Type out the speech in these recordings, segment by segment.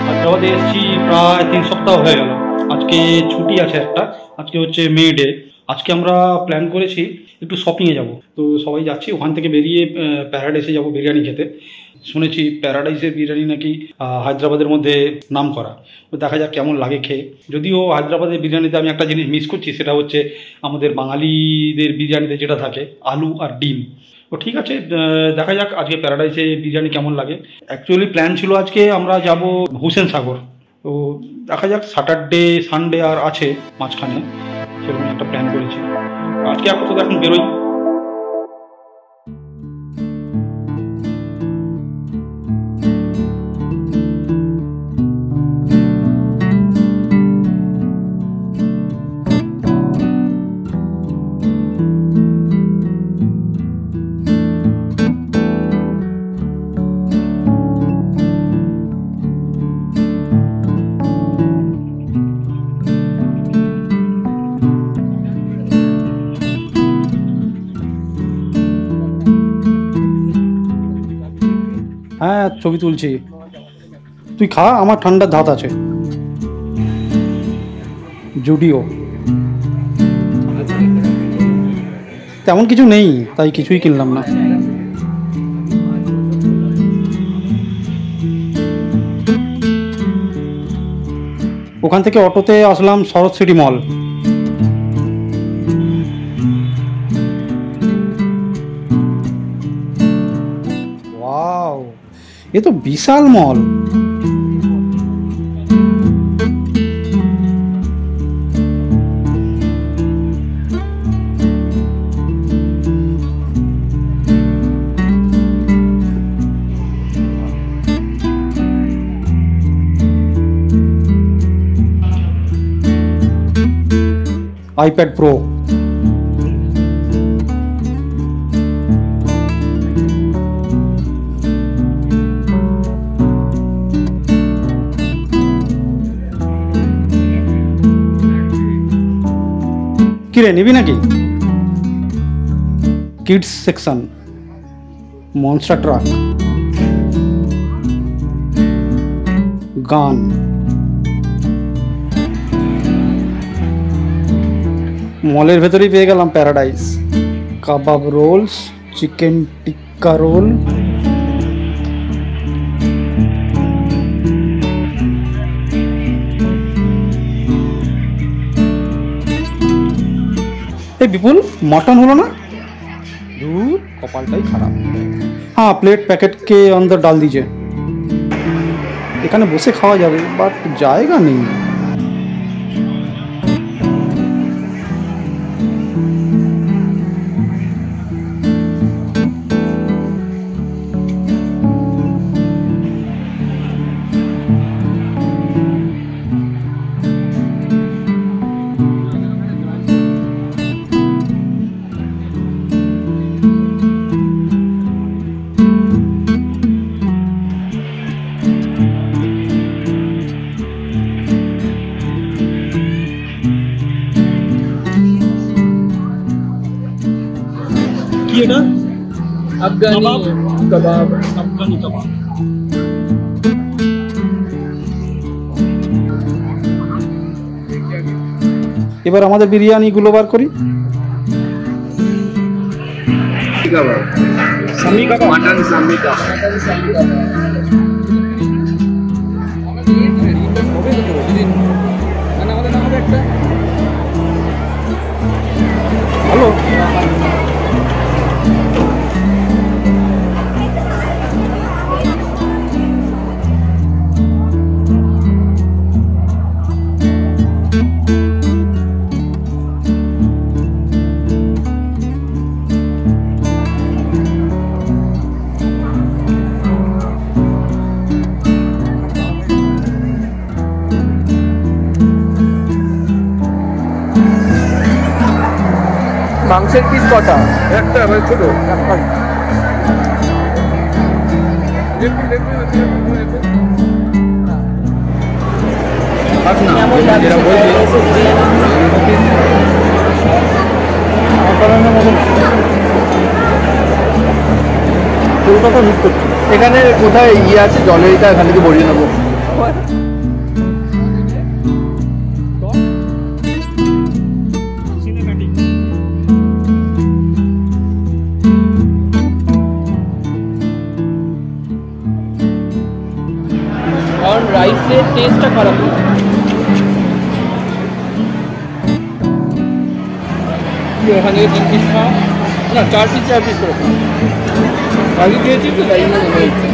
হায়দ্রাবাদে এসেছি প্রায় 3 সপ্তাহ হয়ে গেল। আজকে ছুটি আছে একটা, আজকে হচ্ছে মে ডে। আজকে আমরা প্ল্যান করেছি একটু শপিংয়ে যাব, তো সবাই যাচ্ছি। ওখান থেকে বেরিয়ে প্যারাডাইসে যাব বিরিয়ানি খেতে। শুনেছি প্যারাডাইসের বিরিয়ানি নাকি হায়দ্রাবাদের মধ্যে নাম করা। তো দেখা যাক কেমন লাগে খেয়ে। যদিও হায়দ্রাবাদের বিরিয়ানিতে আমি একটা জিনিস মিস করছি, সেটা হচ্ছে আমাদের বাঙালিদের বিরিয়ানিতে যেটা থাকে আলু আর ডিম। তো ঠিক আছে, দেখা যাক আজকে প্যারাডাইসে বিরিয়ানি কেমন লাগে। অ্যাকচুয়ালি প্ল্যান ছিল আজকে আমরা যাব হুসেন সাগর। তো দেখা যাক, স্যাটারডে সানডে আর আছে মাঝখানে, সেরকম একটা প্ল্যান করেছি। আজকে আপাতত এখন বেরোই। হ্যাঁ, ছবি তুলছি। তুই খা, আমার ঠান্ডার ধাত আছে। জুডিও তেমন কিছু নেই, তাই কিছুই কিনলাম না। ওখান থেকে অটোতে আসলাম শরৎ সিটি মল। ওয়াও, এ তো বিশাল মল। আইপ্যাড প্রো, কিরে নিবি নাকি? কিডস সেকশন, মনস্টার ট্রাক, গান। মলের ভেতরেই পেয়ে গেলাম প্যারাডাইস। কাবাব রোলস, চিকেন টিক্কা রোল, এই বিপুল मटन হলো না? दूर কপালটাই খারাপ। হ্যাঁ, প্লেট প্যাকেট के अंदर डाल दीजिए। এখানে বসে খাওয়া যাবে, বাট জায়গা নেই। কি এটা? আফগানি কাবাব। আফগানি কাবাব। এবার আমাদের বিরিয়ানিগুলো বার করি। কাবাব, সামি কাবাব, মাটন সামি কাবাব। ভালো। মাংসের পিস কটা? একটা মানে ছোট কলকাতা মিস করছি। এখানে কোথায় ইয়ে আছে জলের, এটা এখান থেকে ভরিয়ে নেবো। কারণ রাইসের টেস্টটা খারাপ এখান থেকে 3 পিস খাওয়া না, 4 পিস করে খাওয়া। আগে খেয়েছি তো তাই মনে হয়েছে।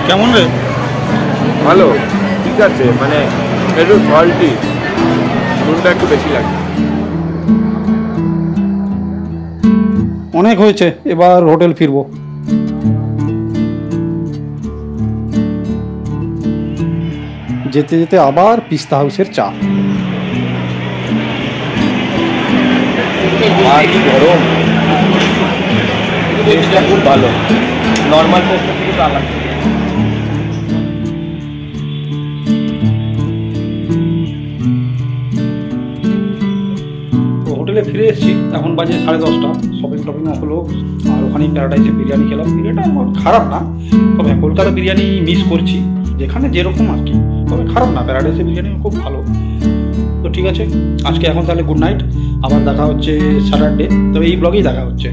কেমন রে? ভালো, ঠিক আছে, মানে একটু সল্টি, নুনটা একটু বেশি লাগে। অনেক হয়েছে, এবার হোটেল ফিরবো। যেতে যেতে আবার পিস্তা হাউসের চা। গরম, টেস্টটা খুব ভালো, নর্মাল টেস্টের থেকে তো আলাদা। হোটেলে ফিরে এসেছি, এখন বাজে 10:30। শপিং হলো, আর ওখানে প্যারাডাইসে বিরিয়ানি খেলাম। বিরিয়ানিটা আমার খারাপ না, তবে কলকাতা বিরিয়ানি মিস করছি, যেখানে যেরকম আর কি, তবে খারাপ না, প্যারাডাইসের বিরিয়ানি খুব ভালো। তো ঠিক আছে, আজকে এখন তাহলে গুড নাইট, আবার দেখা হচ্ছে স্যাটারডে, তবে এই ব্লগেই দেখা হচ্ছে।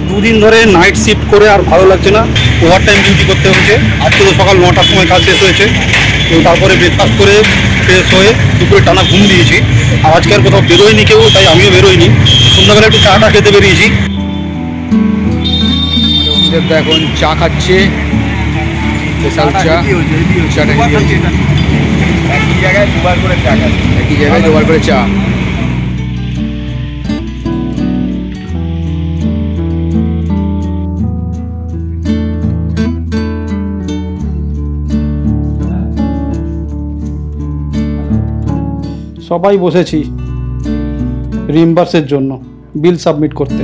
দুদিন ধরে নাইট শিফট করে আর ভালো লাগছে না, ওভার টাইম ডিউটি করতে হচ্ছে। আজকে তো সকাল 9টার সময় কাজ শেষ হয়েছে, তো তারপরে ব্রেকফাস্ট করে ফ্রেশ হয়ে দুপুরে টানা ঘুম দিয়েছি। আর আজকে আর কোথাও বেরোয়নি কেউ, তাই আমিও বেরোয়নি, সন্ধ্যাবেলা একটু চাটা খেতে বেরিয়েছি। এখন চা খাচ্ছে, স্পেশাল চা। চাটা একই জায়গায় দুবার করে চা খাচ্ছি, একই জায়গায় দুবার করে চা। সবাই বসেছি রিম্বার্সের জন্য, বিল সাবমিট করতে।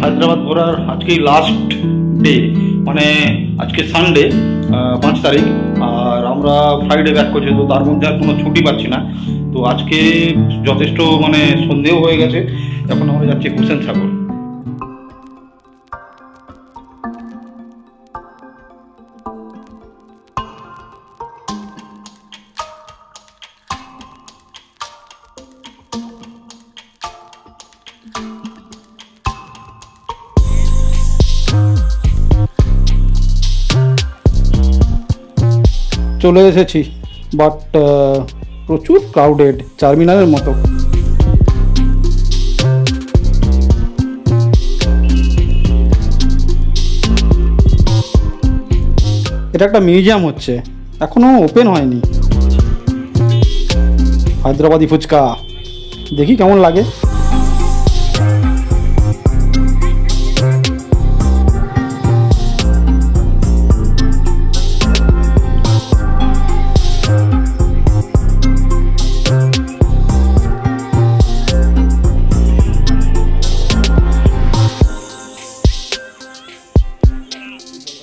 হায়দ্রাবাদ ঘোরার আজকেই লাস্ট ডে, মানে আজকে সানডে 5 তারিখ, আর আমরা ফ্রাইডে ব্যাক করছি, তো তার মধ্যে আর কোনো ছুটি পাচ্ছি না। তো আজকে যথেষ্ট মানে সন্দেহ হয়ে গেছে, এখন আমরা যাচ্ছি হুসেন সাগর। চলে এসেছি, বাট প্রচুর ক্রাউডেড, চারমিনারের মতো। এটা একটা মিউজিয়াম হচ্ছে, এখনো ওপেন হয়নি। হায়দ্রাবাদি ফুচকা দেখি কেমন লাগে।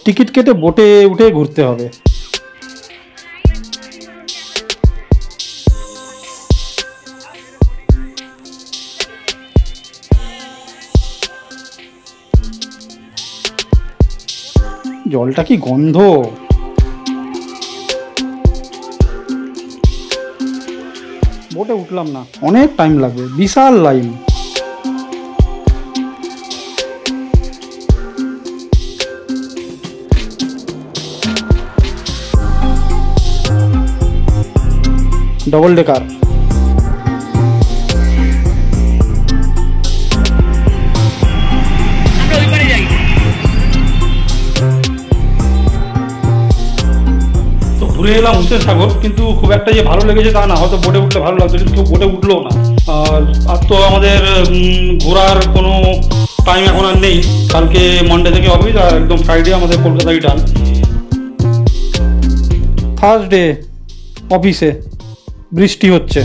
টিকিট কেটে বোটে উঠে ঘুরতে হবে। জলটা কি গন্ধ! বোটে উঠলাম না, অনেক টাইম লাগবে, বিশাল লাইন। Double decker. ঘুরে এলাম হুসেন সাগর, কিন্তু খুব একটা যে ভালো লেগেছে তা না, হয়তো বোটে উঠলে ভালো লাগতো, কিন্তু কেউ বোটে উঠলো না। আর তো আমাদের ঘোরার কোনো টাইম এখন আর নেই, কালকে মানডে থেকে অফিস, আর একদম ফ্রাইডে আমাদের কলকাতা রিটার্ন। থার্সডে অফিসে বৃষ্টি হচ্ছে।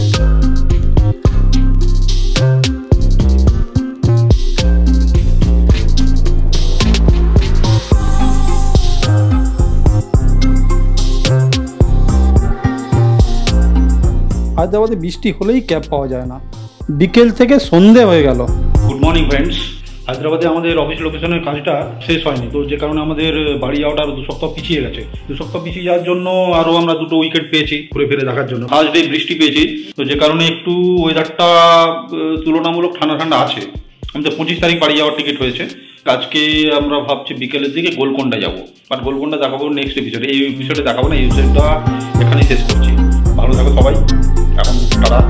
হায়দ্রাবাদে বৃষ্টি হলেই ক্যাব পাওয়া যায় না, বিকেল থেকে সন্ধে হয়ে গেল। Good morning friends. হায়দ্রাবাদে আমাদের অফিস লোকেশনের কাজটা শেষ হয়নি, তো যে কারণে আমাদের বাড়ি যাওয়াটা আরও 2 সপ্তাহ পিছিয়ে গেছে। 2 সপ্তাহ পিছিয়ে যাওয়ার জন্য আরও আমরা 2টো উইকেট পেয়েছি ঘুরে ফিরে দেখার জন্য। থার্সডে বৃষ্টি পেয়েছি, তো যে কারণে একটু ওয়েদারটা তুলনামূলক ঠান্ডা ঠান্ডা আছে। আমাদের 25 তারিখ বাড়ি যাওয়ার টিকিট হয়েছে। আজকে আমরা ভাবছি বিকেলের দিকে গোলকোন্ডা যাবো, বাট গোলকোন্ডা দেখাবো নেক্সট এপিসোডে। এই এপিসোডে দেখাবো না, এই এপিসোডটা এখানেই শেষ করছি। ভালো থাকো সবাই, এখন টাটা।